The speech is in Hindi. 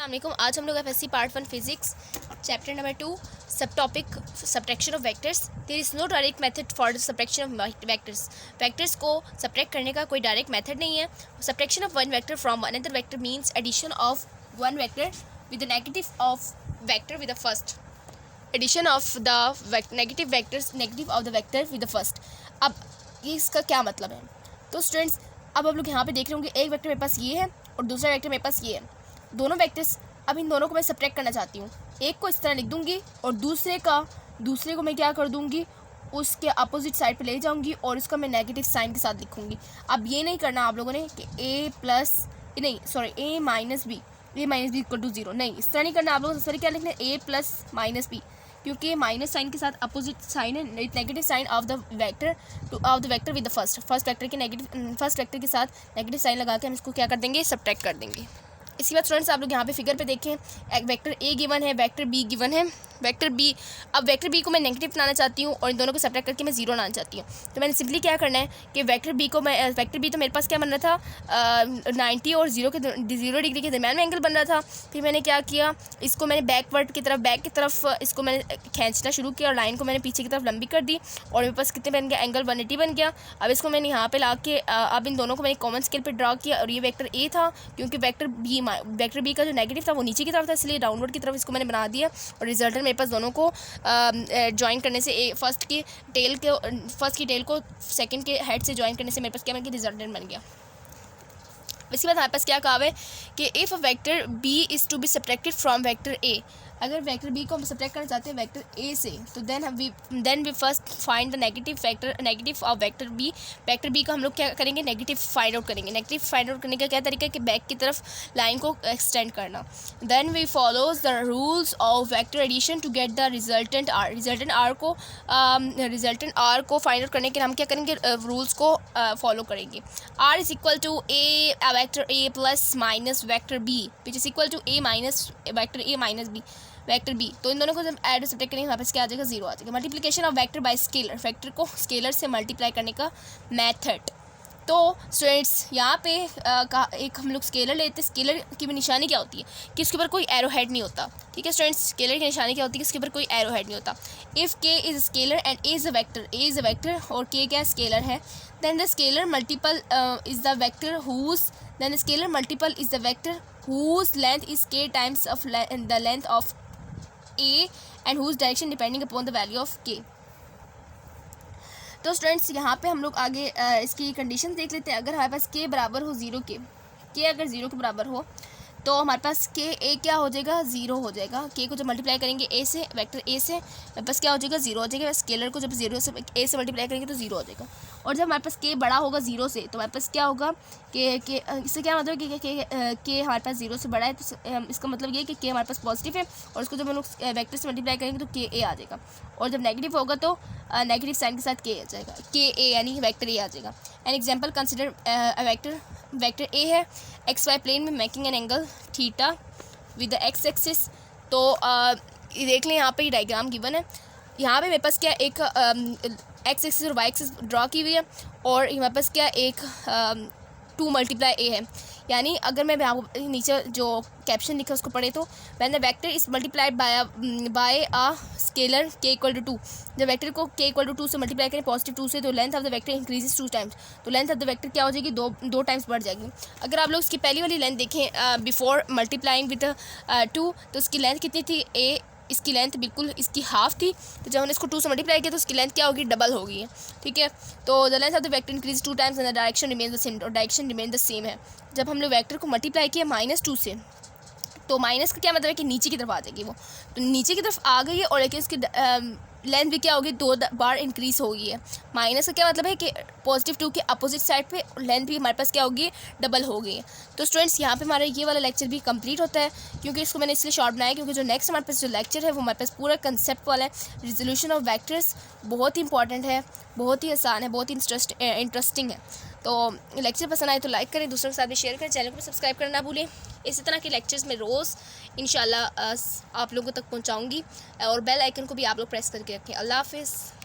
अस्सलामुअलैकुम। आज हम लोग FSC part 1 physics chapter number 2 subtopic subtraction of vectors. There is no direct method for the subtraction of vectors. Vectors को सब्ट्रैक्ट करने का कोई डायरेक्ट मेथड नहीं है। Subtraction of one vector from another vector means addition of one vector with the negative of vector with the first. Addition of the negative vectors negative of the vector with the first. अब ये इसका क्या मतलब है? तो स्टूडेंट्स, अब आप लोग यहाँ पे देख रहे होंगे एक वेक्टर मेरे पास ये है और दूसरा वेक्टर मेरे पास ये है। दोनों वेक्टर्स, अब इन दोनों को मैं सब्ट्रैक्ट करना चाहती हूँ। एक को इस तरह लिख दूँगी और दूसरे को मैं क्या कर दूँगी, उसके अपोजिट साइड पे ले जाऊँगी और इसको मैं नेगेटिव साइन के साथ लिखूँगी। अब ये नहीं करना आप लोगों ने कि ए माइनस बी इक्वल टू 0, नहीं, इस तरह नहीं करना। आप लोगों को क्या लिखना है, ए प्लस माइनस बी, क्योंकि माइनस साइन के साथ अपोजिट साइन है, negative sign of the vector with the first vector के साथ नेगेटिव साइन लगा के हम इसको क्या कर देंगे, सब्ट्रैक्ट कर देंगे। इसी बात स्टूडेंट्स, आप लोग यहाँ पे फिगर पे देखें, एक वेक्टर ए गिवन है, वेक्टर बी गिवन है। वेक्टर बी को मैं नेगेटिव बनाना चाहती हूँ और इन दोनों को सब्ट्रैक्ट करके मैं 0 लाना चाहती हूँ। तो मैंने सिंपली क्या करना है कि वेक्टर बी तो मेरे पास क्या बन रहा था, 90 और 0 डिग्री के दरम्यान में एंगल बन रहा था। फिर मैंने क्या किया, इसको मैंने बैक की तरफ इसको मैंने खींचना शुरू किया और लाइन को मैंने पीछे की तरफ लंबी कर दी और मेरे पास कितने बन गया, एंगल 180 बन गया। अब इसको मैंने यहाँ पे ला के अब इन दोनों को मैंने कॉमन स्केल पर ड्रा किया और ये वेक्टर ए था, क्योंकि वेक्टर बी का जो नेगेटिव था वो नीचे की तरफ था, इसलिए डाउनवर्ड की तरफ इसको मैंने बना दिया और रिजल्टेंट मेरे पास दोनों को ज्वाइन करने से फर्स्ट की टेल को सेकंड के हेड से ज्वाइन करने से मेरे पास क्या बन गया, रिजल्टेंट बन गया। इसके बाद हमारे पास क्या कहा है कि if vector B is to be subtracted from vector A, अगर वेक्टर बी को हम सब्ट्रैक्ट करना चाहते हैं वेक्टर ए से, तो then we first find the negative of vector B. Vector B का हम लोग क्या करेंगे, नेगेटिव फाइंड आउट करेंगे। नेगेटिव फाइंड आउट करने का क्या तरीका है कि बैक की तरफ लाइन को एक्सटेंड करना। Then we follows the rules of vector addition to get the resultant R. Resultant R को फाइंड आउट करने के लिए हम क्या करेंगे, रूल्स को फॉलो करेंगे। R is equal to vector A plus minus vector B which is equal to vector B. तो इन दोनों को जब ऐड सब्ट्रैक्ट करेंगे वहाँ पे क्या आ जाएगा, 0 आ जाएगा। Multiplication of vector by scalar, vector को स्केलर से मल्टीप्लाई करने का मेथड। तो स्टूडेंट्स, यहाँ पे एक हम लोग स्केलर लेते हैं। स्केलर की निशानी क्या होती है कि इसके ऊपर कोई एरो हेड नहीं होता। ठीक है स्टूडेंट्स, स्केलर की निशानी क्या होती है कि इसके ऊपर कोई एरो हेड नहीं होता। इफ़ के is scalar and A is a vector और के क्या स्केलर है, then the scalar multiple is the vector whose length is k times of the length of a and whose direction depending upon the value of k। तो स्टूडेंट्स, यहाँ पे हम लोग आगे इसकी कंडीशन देख लेते हैं। अगर हमारे पास k बराबर हो 0 के अगर 0 के बराबर हो तो हमारे पास के ए क्या हो जाएगा, 0 हो जाएगा। के को जब मल्टीप्लाई करेंगे ए से, वेक्टर ए से, मेरे पास क्या हो जाएगा, 0 हो जाएगा। स्केलर को जब 0 से ए से मल्टीप्लाई करेंगे तो 0 हो जाएगा। और जब हमारे पास के बड़ा होगा 0 से तो हमारे पास क्या होगा कि इससे क्या मतलब है कि हमारे पास 0 से बड़ा है, तो इसका मतलब ये है कि के हमारे पास पॉजिटिव है और उसको जब हम लोग वेक्टर से मल्टीप्लाई करेंगे तो के ए आ जाएगा। और जब नेगेटिव होगा तो नेगेटिव साइन के साथ के आ जाएगा, के ए यानी वेक्टर ए आ जाएगा। An example consider vector A है, एक्स वाई प्लेन में making an angle theta with the x axis. तो देख लें, यहाँ पे डायग्राम गिवन है। यहाँ पे मेरे पास क्या एक एक्स एक्सिस और वाई एक्सिस ड्रॉ की हुई है और हमारे पास क्या एक 2 मल्टीप्लाई ए है। यानी अगर मैं नीचे जो कैप्शन लिखा उसको पढ़े तो when the vector is multiplied by a scalar के इक्वल टू 2, जब वेक्टर को के इक्वल टू 2 से मल्टीप्लाई करें पॉजिटिव 2 से, तो length of the vector increases 2 times. तो लेंथ ऑफ द वेक्टर क्या हो जाएगी, दो टाइम्स बढ़ जाएगी। अगर आप लोग इसकी पहली वाली लेंथ देखें बिफोर मल्टीप्लाइंग विद 2, तो इसकी लेंथ कितनी थी, ए, इसकी लेंथ बिल्कुल इसकी हाफ थी। तो जब हमने इसको 2 से मल्टीप्लाई किया तो इसकी लेंथ क्या होगी, डबल होगी है। ठीक है, तो the length of the vector increase 2 times and the direction remain the same, और डायरेक्शन रिमेन द सेम है। जब हम लोग वेक्टर को मल्टीप्लाई किया -2 से, तो माइनस का क्या मतलब है कि नीचे की तरफ आ जाएगी वो, तो नीचे की तरफ आ गई है और लेकिन इसकी लेंथ भी क्या होगी, 2 बार इंक्रीज हो गई है। माइनस का क्या मतलब है कि पॉजिटिव 2 के अपोजिट साइड पे लेंथ भी हमारे पास क्या होगी, डबल हो गई है। तो स्टूडेंट्स, यहाँ पे हमारा ये वाला लेक्चर भी कंप्लीट होता है, क्योंकि इसको मैंने इसलिए शॉर्ट बनाया क्योंकि जो नेक्स्ट हमारे पास जो लेक्चर है वो हमारे पास पूरा कंसेप्ट वाला है। रिजोल्यूशन ऑफ वेक्टर्स बहुत ही इंपॉर्टेंट है, बहुत ही आसान है, बहुत ही इंटरेस्टिंग है। तो लेक्चर पसंद आए तो लाइक करें, दूसरों के साथ भी शेयर करें, चैनल को सब्सक्राइब करना ना भूलें। इसी तरह के लेक्चर्स में रोज़ इंशाल्लाह आप लोगों तक पहुंचाऊंगी और बेल आइकन को भी आप लोग प्रेस करके रखें। अल्लाह हाफिज़।